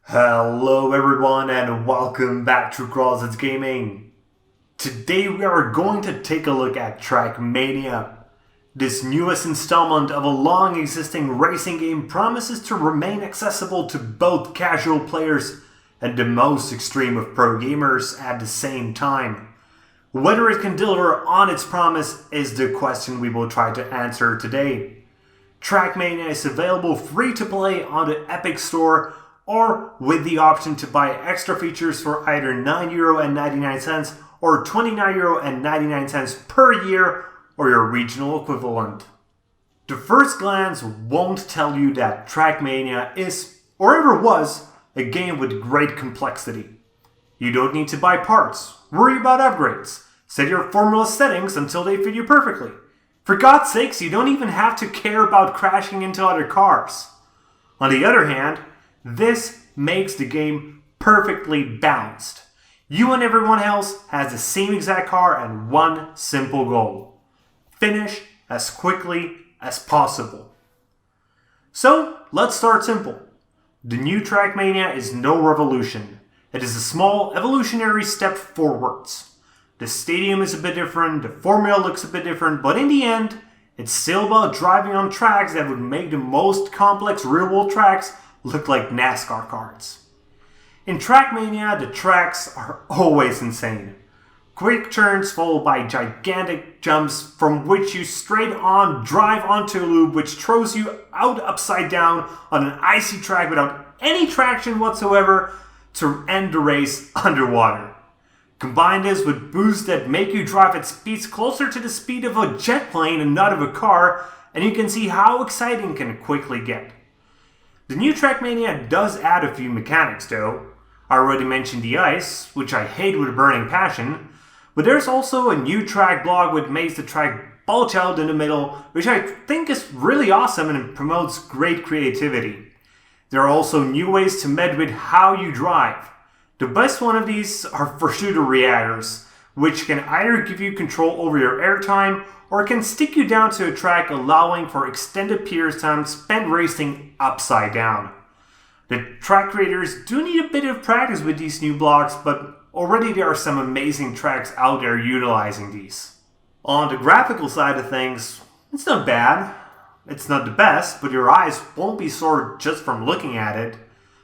Hello everyone and welcome back to Closets Gaming. Today we are going to take a look at Trackmania. This newest installment of a long existing racing game promises to remain accessible to both casual players and the most extreme of pro gamers at the same time. Whether it can deliver on its promise is the question we will try to answer today. Trackmania is available free to play on the Epic Store or with the option to buy extra features for either €9.99 or €29.99 per year or your regional equivalent. The first glance won't tell you that Trackmania is, or ever was, a game with great complexity. You don't need to buy parts, worry about upgrades, set your formula settings until they fit you perfectly. For God's sakes, you don't even have to care about crashing into other cars. On the other hand, this makes the game perfectly balanced. You and everyone else has the same exact car and one simple goal: finish as quickly as possible. So, let's start simple. The new Trackmania is no revolution. It is a small evolutionary step forwards. The stadium is a bit different, the formula looks a bit different, but in the end, it's still about driving on tracks that would make the most complex real-world tracks look like NASCAR cards. In Trackmania, the tracks are always insane. Quick turns followed by gigantic jumps from which you straight on drive onto a loop which throws you out upside down on an icy track without any traction whatsoever to end the race underwater. Combine this with boosts that make you drive at speeds closer to the speed of a jet plane and not of a car, and you can see how exciting it can quickly get. The new Trackmania does add a few mechanics though. I already mentioned the ice, which I hate with a burning passion, but there's also a new track block which makes the track bulge out in the middle, which I think is really awesome and promotes great creativity. There are also new ways to med with how you drive. The best one of these are for shooter reactors, which can either give you control over your airtime or can stick you down to a track, allowing for extended periods of time spent racing upside down. The track creators do need a bit of practice with these new blocks, but already there are some amazing tracks out there utilizing these. On the graphical side of things, it's not bad. It's not the best, but your eyes won't be sore just from looking at it.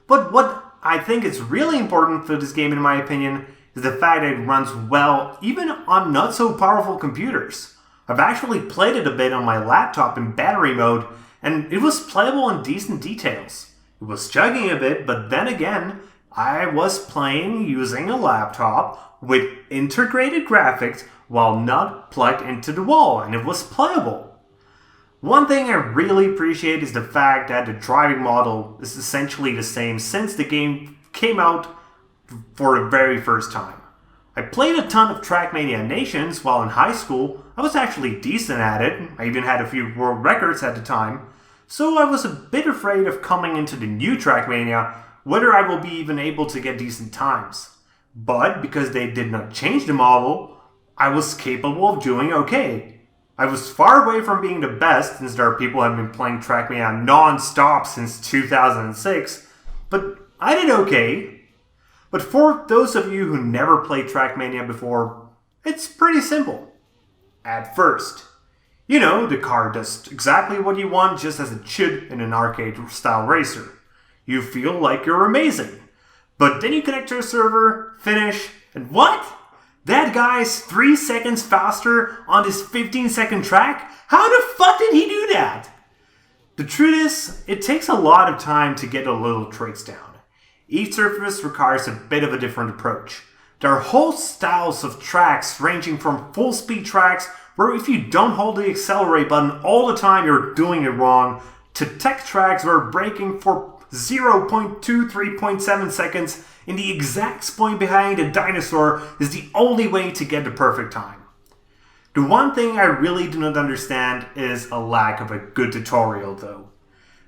But what I think is really important for this game, in my opinion, is the fact that it runs well even on not so powerful computers. I've actually played it a bit on my laptop in battery mode, and it was playable in decent details. It was chugging a bit, but then again, I was playing using a laptop with integrated graphics while not plugged into the wall, and it was playable. One thing I really appreciate is the fact that the driving model is essentially the same since the game came out for the very first time. I played a ton of Trackmania Nations while in high school. I was actually decent at it. I even had a few world records at the time. So I was a bit afraid of coming into the new Trackmania, whether I will be even able to get decent times. But because they did not change the model, I was capable of doing okay. I was far away from being the best, since there are people who have been playing Trackmania non-stop since 2006, but I did okay. But for those of you who never played Trackmania before, it's pretty simple. At first, the car does exactly what you want, just as it should in an arcade-style racer. You feel like you're amazing. But then you connect to a server, finish, and what? That guy's 3 seconds faster on this 15-second track? How the fuck did he do that? The truth is, it takes a lot of time to get the little tricks down. Each surface requires a bit of a different approach. There are whole styles of tracks ranging from full speed tracks where if you don't hold the accelerate button all the time you're doing it wrong, to tech tracks where braking for 0.23.7 seconds in the exact point behind a dinosaur is the only way to get the perfect time. The one thing I really do not understand is a lack of a good tutorial though.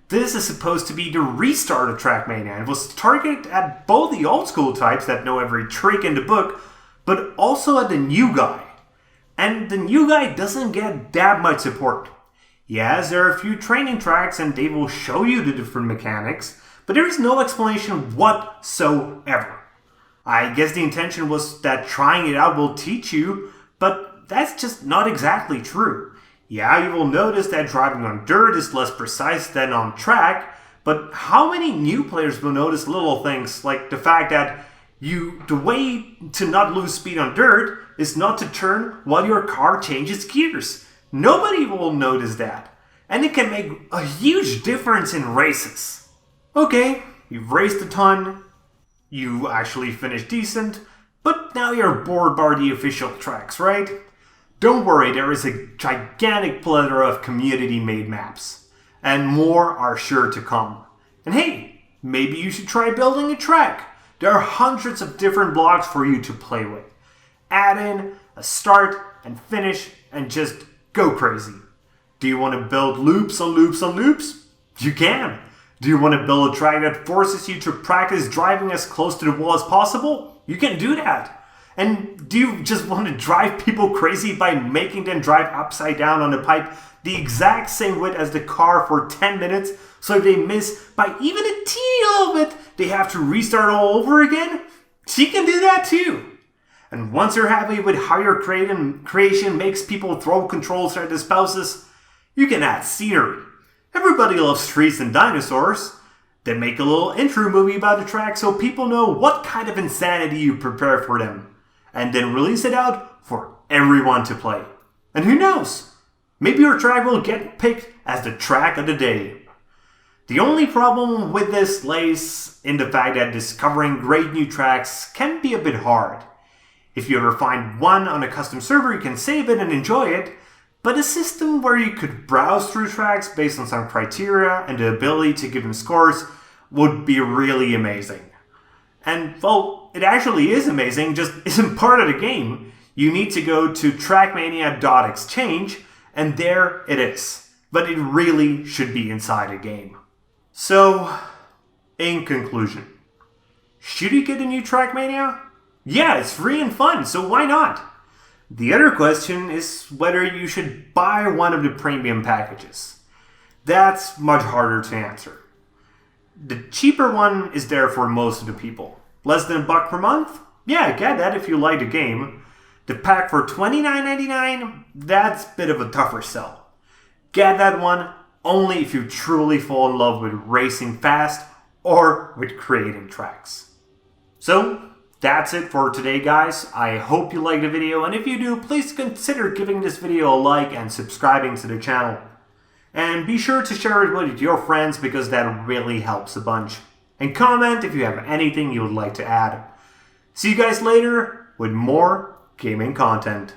This is supposed to be the restart of Trackmania and was targeted at both the old school types that know every trick in the book, but also at the new guy. And the new guy doesn't get that much support. Yes, there are a few training tracks and they will show you the different mechanics, but there is no explanation whatsoever. I guess the intention was that trying it out will teach you, but that's just not exactly true. Yeah, you will notice that driving on dirt is less precise than on track, but how many new players will notice little things like the fact that the way to not lose speed on dirt is not to turn while your car changes gears. Nobody will notice that, and it can make a huge difference in races. Okay, you've raced a ton, you actually finished decent, but now you're bored by the official tracks, right? Don't worry, there is a gigantic plethora of community-made maps, and more are sure to come. And hey, maybe you should try building a track. There are hundreds of different blocks for you to play with. Add in a start and finish and just go crazy. Do you want to build loops on loops on loops? You can. Do you want to build a track that forces you to practice driving as close to the wall as possible? You can do that. And do you just want to drive people crazy by making them drive upside down on a pipe the exact same width as the car for 10 minutes, so if they miss by even a teeny little bit, they have to restart all over again? You can do that too. And once you're happy with how your creation makes people throw controls at their spouses, you can add scenery. Everybody loves trees and dinosaurs. Then make a little intro movie about the track so people know what kind of insanity you prepare for them. And then release it out for everyone to play. And who knows? Maybe your track will get picked as the track of the day. The only problem with this lays in the fact that discovering great new tracks can be a bit hard. If you ever find one on a custom server, you can save it and enjoy it, but a system where you could browse through tracks based on some criteria and the ability to give them scores would be really amazing. And, well, it actually is amazing, just isn't part of the game. You need to go to trackmania.exchange, and there it is. But it really should be inside a game. So, in conclusion, should you get a new Trackmania? Yeah, it's free and fun, so why not? The other question is whether you should buy one of the premium packages. That's much harder to answer. The cheaper one is there for most of the people. Less than $1 per month? Yeah, get that if you like the game. The pack for $29.99? That's a bit of a tougher sell. Get that one only if you truly fall in love with racing fast or with creating tracks. So, that's it for today, guys. I hope you liked the video, and if you do, please consider giving this video a like and subscribing to the channel. And be sure to share it with your friends because that really helps a bunch. And comment if you have anything you would like to add. See you guys later with more gaming content.